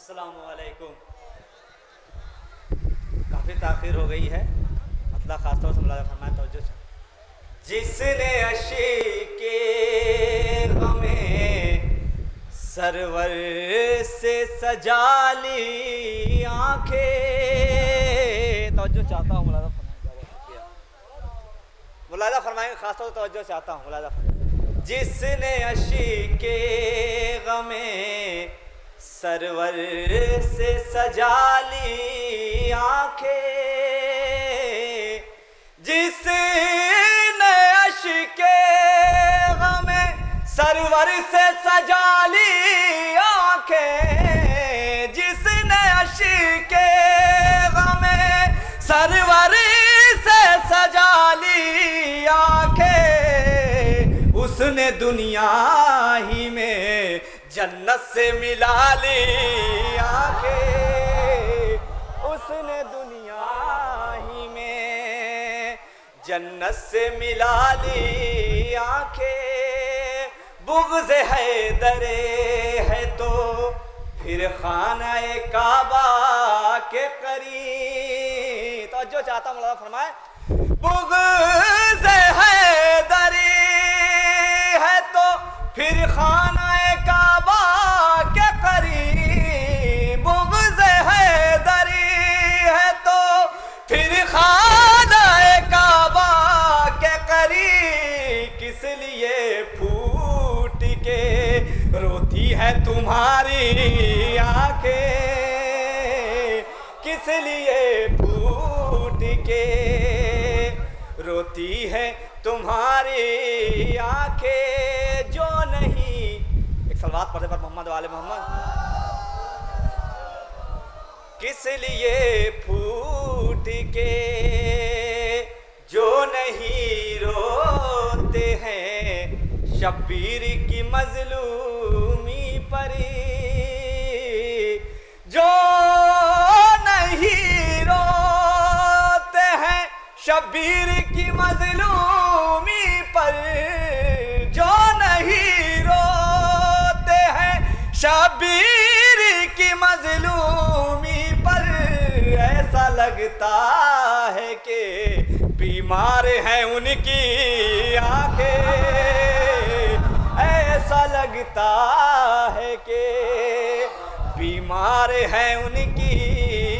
अस्सलामुअलैकुम। काफ़ी ताख़ीर हो गई है, मतलब ख़ासतौर से मुलाज़ा फरमाएं तवज्जो से। जिसने अशीक़े ग़मे सरवर से सजा ली आँखें, तवज्जो चाहता हूँ मुलाज़ा फरमाएं, मुलाज़ा फरमाएंगे, ख़ासतौर से तवज्जो चाहता हूँ मुलाज़ा फरमाएं। जिसने अशीक़े ग़मे सरवर से सजा ली आँखें, जिसने अश्के ग़मे सरवर से सजा ली आँखें, जिसने अश्के ग़मे सरवर से सजा ली आँखें, उसने दुनिया ही में जन्नत से मिला ली आँखें, उसने दुनिया ही में जन्नत से मिला ली आँखें। बुग़्ज़ हैदरे है तो फिर खाना-ए काबा के करीब, तो जो चाहता मुलाज़ा फरमाए, बुग़्ज़ हैदरी है तो फिर खाना-ए काबा के करीब, बुग़्ज़ हैदरी है तो फिर खाना-ए काबा के करीब, किस लिए फूट के रोती है तुम्हारी आँखें, किस लिए फूट के रोती है तुम्हारी आँखें, जो नहीं, एक सलवात पढ़े पर मोहम्मद वाले मोहम्मद, किस लिए फूट के जो नहीं रोते हैं शब्बीर की मज़लूमी पर, जो नहीं रोते हैं शब्बीर की मज़लूमी पर, जो नहीं रोते हैं शब्बीर की मज़लूमी पर, ऐसा लगता है कि बीमार हैं उनकी आँखें, ऐसा लगता है कि बीमार हैं उनकी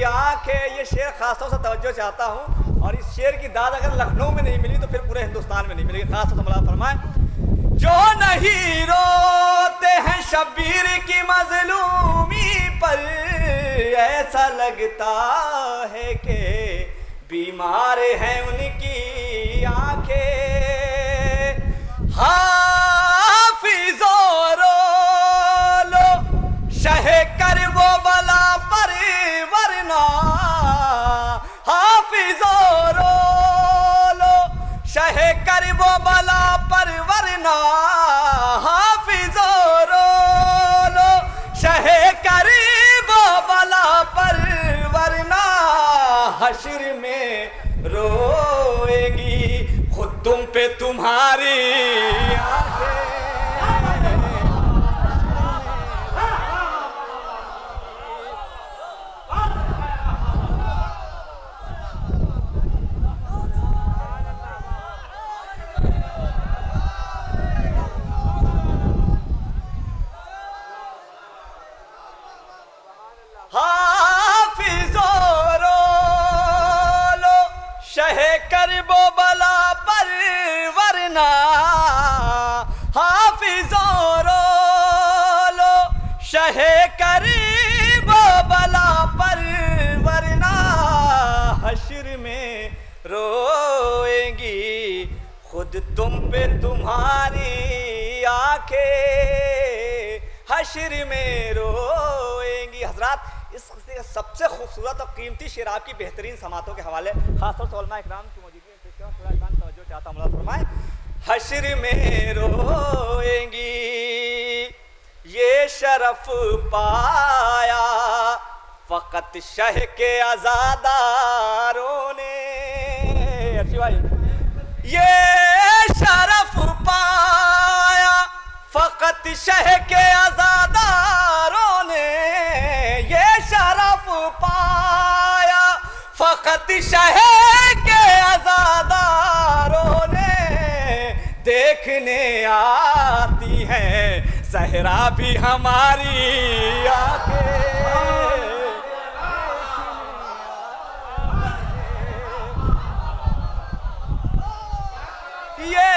आँखें। ये शेर ख़ासतौर से तवज्जो चाहता हूँ, और इस शेर की दाद अगर लखनऊ में नहीं मिली तो फिर पूरे हिंदुस्तान में नहीं मिलेगी। खास तौर से मुलाज़ा फरमाएं, जो नहीं रोते हैं शब्बीर की मज़लूमी पर, ऐसा लगता है कि बीमार हैं उनकी आँखें। हाफ़िज़ो रो लो शह कर वो बला पर, वरना हाफ़िज़ो रो लो शह कर वो बला पर, वरना हाफ़िज़ो रो लो शह कर वो बला पर, वरना हश्र में रोएगी खुद तुम पे तुम्हारी आँखें। हाफ़िज़ो रो लो शह कर वो बला पर, वरना हाफ़िज़ो रो लो शह कर वो बला पर, वरना हश्र में रोएंगी खुद तुम पे तुम्हारी आँखें, हश्र में रोएंगी। हज़रात, इस सबसे खूबसूरत और कीमती शेर आपकी बेहतरीन समातों के हवाले खासतौर से उलमा इकराम की मौजूदगी में पेश किया, तवज्जो चाहता हूँ मुलाज़ा फरमाएं, हश्र में रोएंगी ये शरफ पाया फ़क़त शह के आज़ादारों ने, अच्छी भाई, ये शरफ पाया फ़क़त शह के आज़ादारों ने, फकत शहर के आजादारों ने देखने आती है सहरा भी हमारी आंखें। ये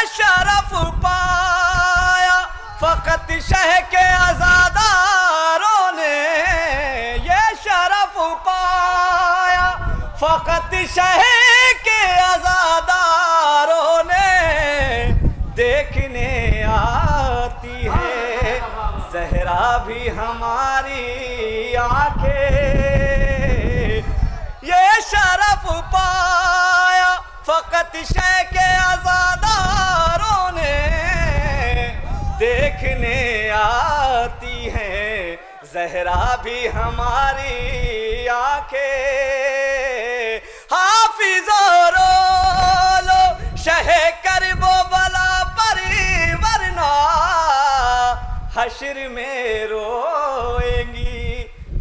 शरफ पाया फकत शह के आजादारों ने, ये शरफ पाया फकत शह के आजादारों ने देखने आती है ज़हरा भी हमारी आंखें। ये शरफ पाया फकत शह के आजादारों ने देखने आती हैं ज़हरा भी हमारी आंखें। हाफिज़ो रो शह कर वो बला परी वरना हश्र में रोएंगी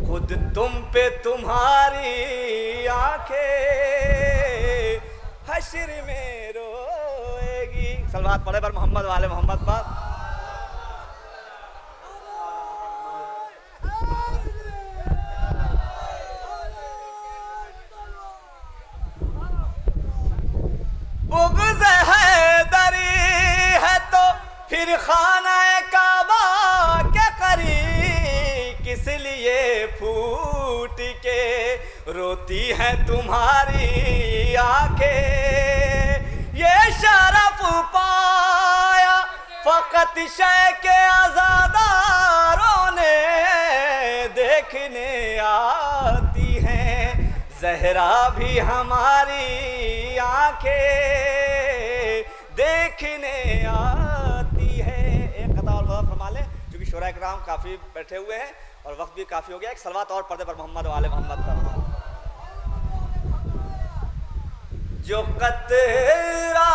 खुद तुम पे तुम्हारी आंखें, हश्र में रोएगी। सलवात पढ़े पर मोहम्मद वाले मोहम्मद पर। बुग़्ज़ हैदरी है तो फिर खाना काबा के करीब किस लिए फूट के रोती है तुम्हारी आंखें। ये शरफ पाया फकत शह के आजादारों ने देखने आती हैं ज़हरा भी हमारी आंखें, देखने आती है। एक कथा और बता फरमा ले, क्योंकि शोरा इकराम काफ़ी बैठे हुए हैं और वक्त भी काफ़ी हो गया। एक सलवात और पर्दे पर मोहम्मद वाले मोहम्मद पर। जो कतरा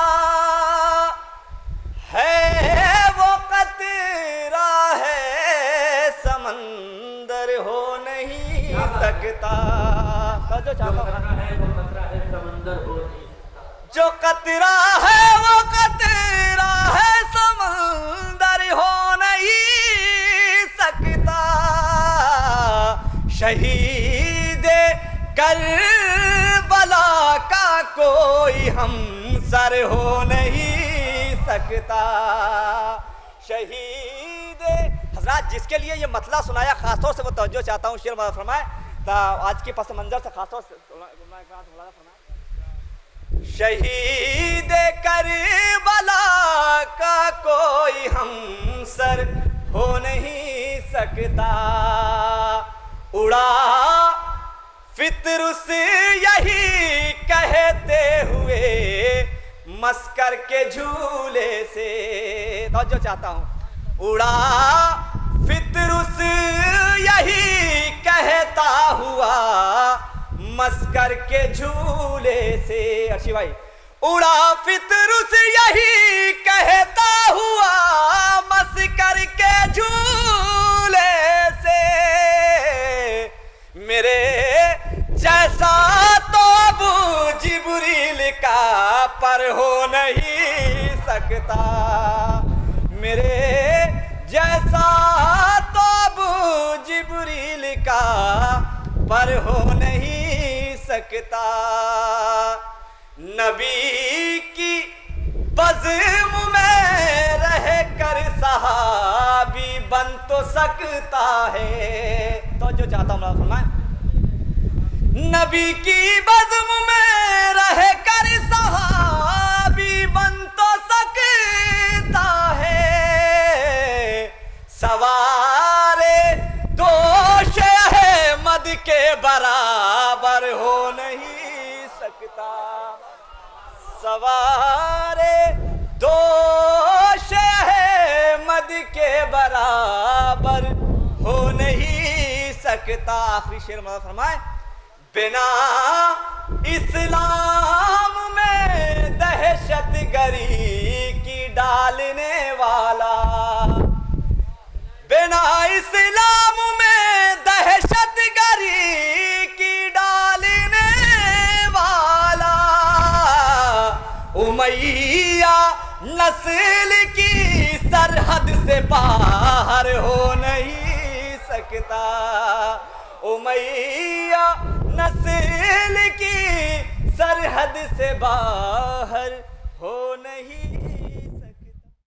है वो कतरा है समंदर हो नहीं सकता। जो जो कतरा है वो कतरा है समंदर हो नहीं सकता। शहीद करबला का कोई हमसर हो नहीं सकता। शहीद हजरात जिसके लिए ये मतला सुनाया खासतौर से वो तवज्जो चाहता हूँ, शेर फरमाए आज के पस मंजर से खासतौर से शहीद करबला का कोई हमसर हो नहीं सकता। उड़ा फितरुस यही कहते हुए मस्कर के झूले से, तवज्जो चाहता हूँ। उड़ा फितरुस यही कहता हुआ मस्कर के झूले से। अर्शी भाई, उड़ा फितरुस यही कहता हुआ मस्कर के झूले से। मेरे जैसा तो अबू जिब्रील का पर हो नहीं सकता। मेरे जैसा तो अबू जिब्रील का पर हो नहीं सकता। नबी की बज़्म में रह कर सहाबी बन तो सकता है। तो जो चाहता हूँ फरमाए, नबी की बज़्म में रह कर सहाबी बन तो सकता है। सवारे दोष अहमद के बराबर हो नहीं सकता। सवारे दोष अहमद के बराबर हो नहीं सकता। आखिरी शेर मदद फरमाए, बिना इस्लाम में दहशत गरी की डालने वाला, बिना इस्लाम में दहशत गरी की डालने मैया नस्ल की सरहद से बाहर हो नहीं सकता। ओ मैया नस्ल की सरहद से बाहर हो नहीं